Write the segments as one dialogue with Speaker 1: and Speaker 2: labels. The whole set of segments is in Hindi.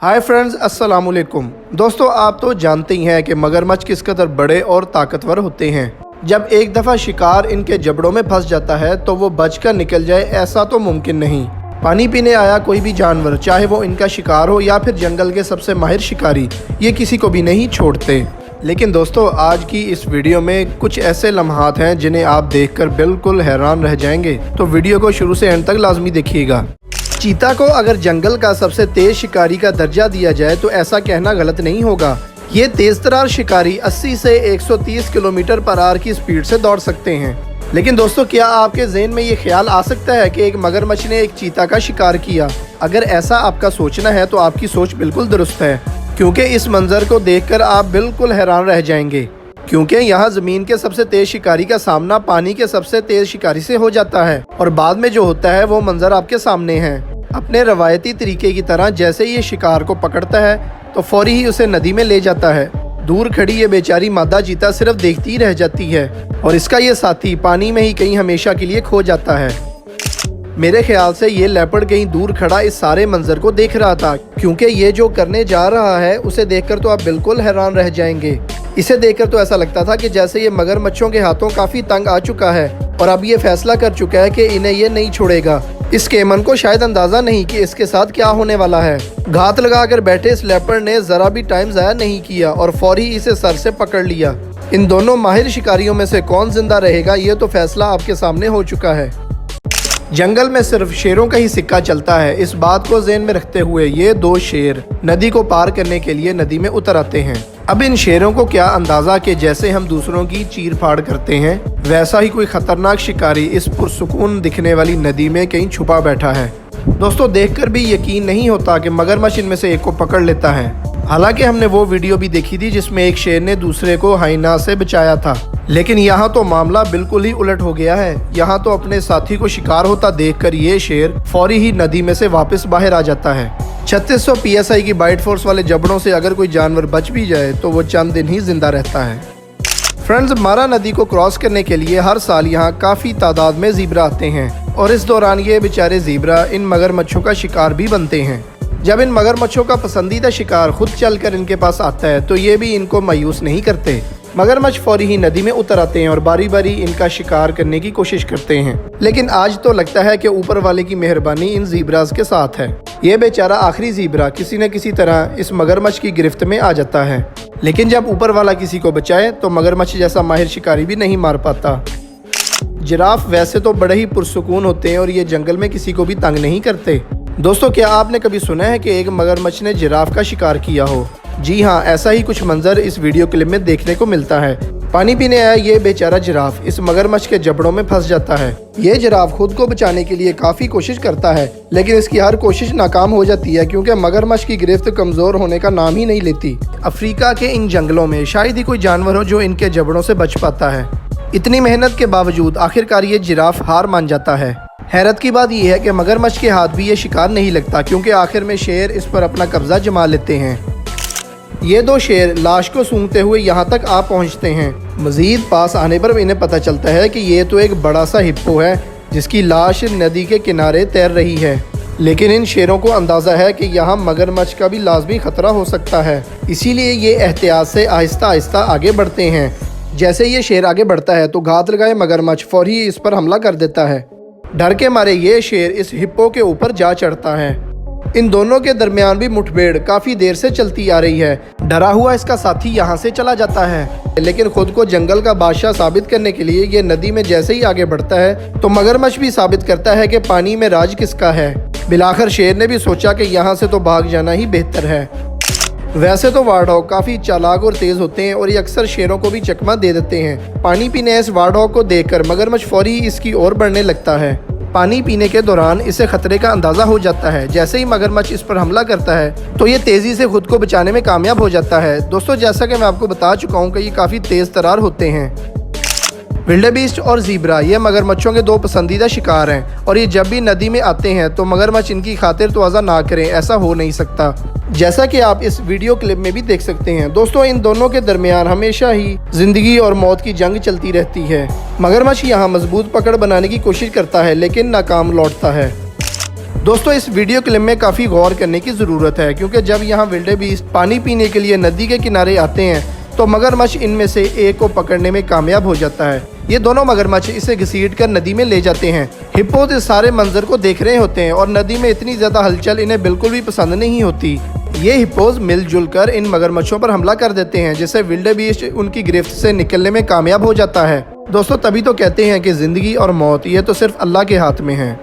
Speaker 1: हाय फ्रेंड्स, अस्सलाम वालेकुम। दोस्तों, आप तो जानते ही हैं कि मगरमच्छ किस कदर बड़े और ताकतवर होते हैं। जब एक दफ़ा शिकार इनके जबड़ों में फंस जाता है तो वो बचकर निकल जाए ऐसा तो मुमकिन नहीं। पानी पीने आया कोई भी जानवर, चाहे वो इनका शिकार हो या फिर जंगल के सबसे माहिर शिकारी, ये किसी को भी नहीं छोड़ते। लेकिन दोस्तों, आज की इस वीडियो में कुछ ऐसे लम्हात हैं जिन्हें आप देखकर बिल्कुल हैरान रह जाएंगे, तो वीडियो को शुरू से एंड तक लाजमी देखिएगा। चीता को अगर जंगल का सबसे तेज शिकारी का दर्जा दिया जाए तो ऐसा कहना गलत नहीं होगा। ये तेज तरार शिकारी 80 से 130 किलोमीटर पर आवर की स्पीड से दौड़ सकते हैं। लेकिन दोस्तों, क्या आपके ज़हन में ये ख्याल आ सकता है कि एक मगरमच्छ ने एक चीता का शिकार किया? अगर ऐसा आपका सोचना है तो आपकी सोच बिल्कुल दुरुस्त है, क्योंकि इस मंजर को देखकर आप बिल्कुल हैरान रह जाएंगे। क्योंकि यहाँ ज़मीन के सबसे तेज शिकारी का सामना पानी के सबसे तेज शिकारी से हो जाता है, और बाद में जो होता है वो मंजर आपके सामने है। अपने रवायती तरीके की तरह जैसे ये शिकार को पकड़ता है तो फौरी ही उसे नदी में ले जाता है। दूर खड़ी ये बेचारी मादा चीता सिर्फ देखती रह जाती है और इसका ये साथी पानी में ही कहीं हमेशा के लिए खो जाता है। मेरे ख्याल से ये लेपर्ड कहीं दूर खड़ा इस सारे मंजर को देख रहा था, क्योंकि ये जो करने जा रहा है उसे देखकर तो आप बिल्कुल हैरान रह जाएंगे। इसे देखकर तो ऐसा लगता था कि जैसे ये मगरमच्छों के हाथों काफी तंग आ चुका है और अब ये फैसला कर चुका है कि इन्हें ये नहीं छोड़ेगा। इस केमन को शायद अंदाजा नहीं कि इसके साथ क्या होने वाला है। घात लगाकर बैठे इस लेपर्ड ने जरा भी टाइम जाया नहीं किया और फौरी इसे सर से पकड़ लिया। इन दोनों माहिर शिकारियों में से कौन जिंदा रहेगा, ये तो फैसला आपके सामने हो चुका है। जंगल में सिर्फ शेरों का ही सिक्का चलता है। इस बात को ज़हन में रखते हुए ये दो शेर नदी को पार करने के लिए नदी में उतर आते हैं। अब इन शेरों को क्या अंदाजा कि जैसे हम दूसरों की चीर फाड़ करते हैं, वैसा ही कोई खतरनाक शिकारी इस पुरसुकून दिखने वाली नदी में कहीं छुपा बैठा है। दोस्तों, देखकर भी यकीन नहीं होता कि मगरमच्छ इनमें से एक को पकड़ लेता है। हालांकि हमने वो वीडियो भी देखी थी जिसमें एक शेर ने दूसरे को हाइना से बचाया था, लेकिन यहाँ तो मामला बिल्कुल ही उलट हो गया है। यहाँ तो अपने साथी को शिकार होता देखकर ये शेर फौरी ही नदी में से वापस बाहर आ जाता है। 3600 PSI की बाइट फोर्स वाले जबड़ों से अगर कोई जानवर बच भी जाए तो वो चंद दिन ही जिंदा रहता है। फ्रेंड्स, मारा नदी को क्रॉस करने के लिए हर साल यहाँ काफ़ी तादाद में ज़ीब्रा आते हैं और इस दौरान ये बेचारे ज़ीब्रा इन मगरमच्छों का शिकार भी बनते हैं। जब इन मगरमच्छों का पसंदीदा शिकार खुद चलकर इनके पास आता है तो ये भी इनको मायूस नहीं करते। मगरमच्छ फौरी ही नदी में उतर आते हैं और बारी बारी इनका शिकार करने की कोशिश करते हैं। लेकिन आज तो लगता है कि ऊपर वाले की मेहरबानी इन ज़ीब्रास के साथ है। ये बेचारा आखिरी ज़ीब्रा किसी न किसी तरह इस मगरमच्छ की गिरफ्त में आ जाता है, लेकिन जब ऊपर वाला किसी को बचाए तो मगरमच्छ जैसा माहिर शिकारी भी नहीं मार पाता। जिराफ वैसे तो बड़े ही पुरसुकून होते हैं और ये जंगल में किसी को भी तंग नहीं करते। दोस्तों, क्या आपने कभी सुना है कि एक मगरमच्छ ने जिराफ का शिकार किया हो? जी हाँ, ऐसा ही कुछ मंजर इस वीडियो क्लिप में देखने को मिलता है। पानी पीने आया ये बेचारा जिराफ इस मगरमच्छ के जबड़ों में फंस जाता है। ये जिराफ खुद को बचाने के लिए काफी कोशिश करता है, लेकिन इसकी हर कोशिश नाकाम हो जाती है, क्योंकि मगरमच्छ की गिरफ्त कमजोर होने का नाम ही नहीं लेती। अफ्रीका के इन जंगलों में शायद ही कोई जानवर हो जो इनके जबड़ों से बच पाता है। इतनी मेहनत के बावजूद आखिरकार ये जिराफ हार मान जाता है। हैरत की बात यह है कि मगरमच्छ के हाथ भी ये शिकार नहीं लगता, क्योंकि आखिर में शेर इस पर अपना कब्जा जमा लेते हैं। ये दो शेर लाश को सूंघते हुए यहाँ तक आ पहुँचते हैं। मजीद पास आने पर इन्हें पता चलता है कि ये तो एक बड़ा सा हिप्पो है जिसकी लाश नदी के किनारे तैर रही है। लेकिन इन शेरों को अंदाज़ा है कि यहाँ मगरमच्छ का भी लाजमी खतरा हो सकता है, इसीलिए ये एहतियात से आहिस्ता आहिस्ता आगे बढ़ते हैं। जैसे ये शेर आगे बढ़ता है तो घात लगाए मगरमच्छ फौरी इस पर हमला कर देता है। डर के मारे ये शेर इस हिप्पो के ऊपर जा चढ़ता है। इन दोनों के दरमियान भी मुठभेड़ काफी देर से चलती आ रही है। डरा हुआ इसका साथी यहाँ से चला जाता है, लेकिन खुद को जंगल का बादशाह साबित करने के लिए ये नदी में जैसे ही आगे बढ़ता है तो मगरमच्छ भी साबित करता है कि पानी में राज किसका है। बिलाखिर शेर ने भी सोचा कि यहाँ से तो भाग जाना ही बेहतर है। वैसे तो वार्डहॉग काफी चालाक और तेज होते हैं और ये अक्सर शेरों को भी चकमा दे देते हैं। पानी पीने इस वार्डहॉग को देखकर मगरमच्छ फौरी इसकी ओर बढ़ने लगता है। पानी पीने के दौरान इसे खतरे का अंदाजा हो जाता है। जैसे ही मगरमच्छ इस पर हमला करता है तो ये तेजी से खुद को बचाने में कामयाब हो जाता है। दोस्तों, जैसा कि मैं आपको बता चुका हूँ कि ये काफी तेज तरार होते हैं। विल्डेबीस्ट और ज़ीब्रा ये मगरमच्छों के दो पसंदीदा शिकार हैं और ये जब भी नदी में आते हैं तो मगरमच्छ इनकी खातिर तवाज़ा ना करें, ऐसा हो नहीं सकता, जैसा कि आप इस वीडियो क्लिप में भी देख सकते हैं। दोस्तों, इन दोनों के दरमियान हमेशा ही जिंदगी और मौत की जंग चलती रहती है। मगरमच्छ यहाँ मजबूत पकड़ बनाने की कोशिश करता है लेकिन नाकाम लौटता है। दोस्तों इस वीडियो क्लिप में काफ़ी गौर करने की ज़रूरत है, क्योंकि जब यहाँ विल्डेबीस्ट पानी पीने के लिए नदी के किनारे आते हैं तो मगरमच्छ इनमें से एक को पकड़ने में कामयाब हो जाता है। ये दोनों मगरमच्छ इसे घसीटकर नदी में ले जाते हैं। हिप्पोज इस सारे मंजर को देख रहे होते हैं और नदी में इतनी ज़्यादा हलचल इन्हें बिल्कुल भी पसंद नहीं होती। ये हिप्पोज मिलजुल कर इन मगरमच्छों पर हमला कर देते हैं, जिससे विल्डेबीस्ट उनकी गिरफ्त से निकलने में कामयाब हो जाता है। दोस्तों तभी तो कहते हैं कि ज़िंदगी और मौत ये तो सिर्फ अल्लाह के हाथ में है।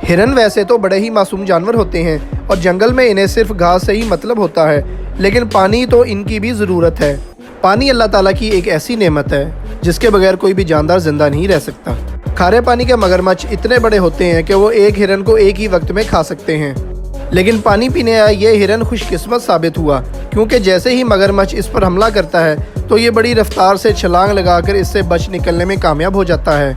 Speaker 1: हिरन वैसे तो बड़े ही मासूम जानवर होते हैं और जंगल में इन्हें सिर्फ घास से ही मतलब होता है, लेकिन पानी तो इनकी भी ज़रूरत है। पानी अल्लाह ताला की एक ऐसी नेमत है जिसके बगैर कोई भी जानदार जिंदा नहीं रह सकता। खारे पानी के मगरमच्छ इतने बड़े होते हैं कि वो एक हिरन को एक ही वक्त में खा सकते हैं, लेकिन पानी पीने आया ये हिरन खुशकिस्मत साबित हुआ, क्योंकि जैसे ही मगरमच्छ इस पर हमला करता है तो ये बड़ी रफ्तार से छलांग लगाकर इससे बच निकलने में कामयाब हो जाता है।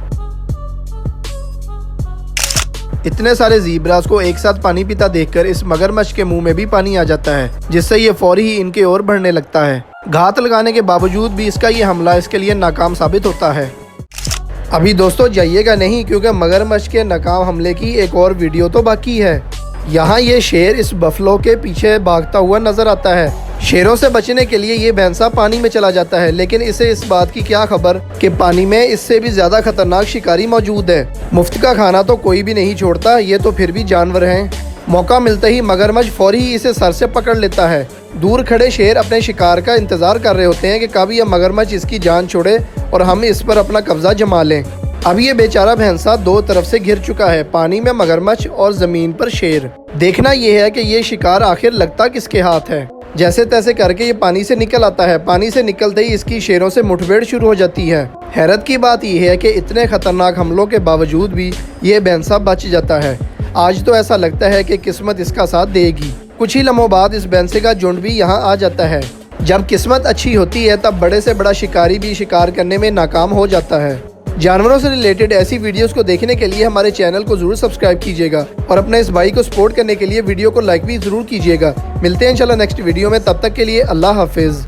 Speaker 1: इतने सारे ज़ीब्रास को एक साथ पानी पीता देखकर इस मगरमच्छ के मुंह में भी पानी आ जाता है, जिससे ये फौरी ही इनके ओर बढ़ने लगता है। घात लगाने के बावजूद भी इसका ये हमला इसके लिए नाकाम साबित होता है। अभी दोस्तों जाइएगा नहीं, क्योंकि मगरमच्छ के नाकाम हमले की एक और वीडियो तो बाकी है। यहाँ ये शेर इस बफलो के पीछे भागता हुआ नजर आता है। शेरों से बचने के लिए ये भैंसा पानी में चला जाता है, लेकिन इसे इस बात की क्या खबर कि पानी में इससे भी ज्यादा खतरनाक शिकारी मौजूद है। मुफ्त का खाना तो कोई भी नहीं छोड़ता, ये तो फिर भी जानवर हैं। मौका मिलते ही मगरमच्छ फौरी ही इसे सर से पकड़ लेता है। दूर खड़े शेर अपने शिकार का इंतजार कर रहे होते हैं कि कब यह मगरमच्छ इसकी जान छोड़े और हम इस पर अपना कब्जा जमा लें। अब ये बेचारा भैंसा दो तरफ से घिर चुका है, पानी में मगरमच्छ और जमीन पर शेर। देखना यह है कि ये शिकार आखिर लगता किसके हाथ है। जैसे तैसे करके ये पानी से निकल आता है। पानी से निकलते ही इसकी शेरों से मुठभेड़ शुरू हो जाती है। हैरत की बात यह है कि इतने खतरनाक हमलों के बावजूद भी ये भैंसा बच जाता है। आज तो ऐसा लगता है कि किस्मत इसका साथ देगी। कुछ ही लम्हों बाद इस भैंसे का झुंड भी यहाँ आ जाता है। जब किस्मत अच्छी होती है तब बड़े से बड़ा शिकारी भी शिकार करने में नाकाम हो जाता है। जानवरों से रिलेटेड ऐसी वीडियोस को देखने के लिए हमारे चैनल को जरूर सब्सक्राइब कीजिएगा और अपने इस भाई को सपोर्ट करने के लिए वीडियो को लाइक भी जरूर कीजिएगा। मिलते हैं इंशाल्लाह नेक्स्ट वीडियो में, तब तक के लिए अल्लाह हाफिज़।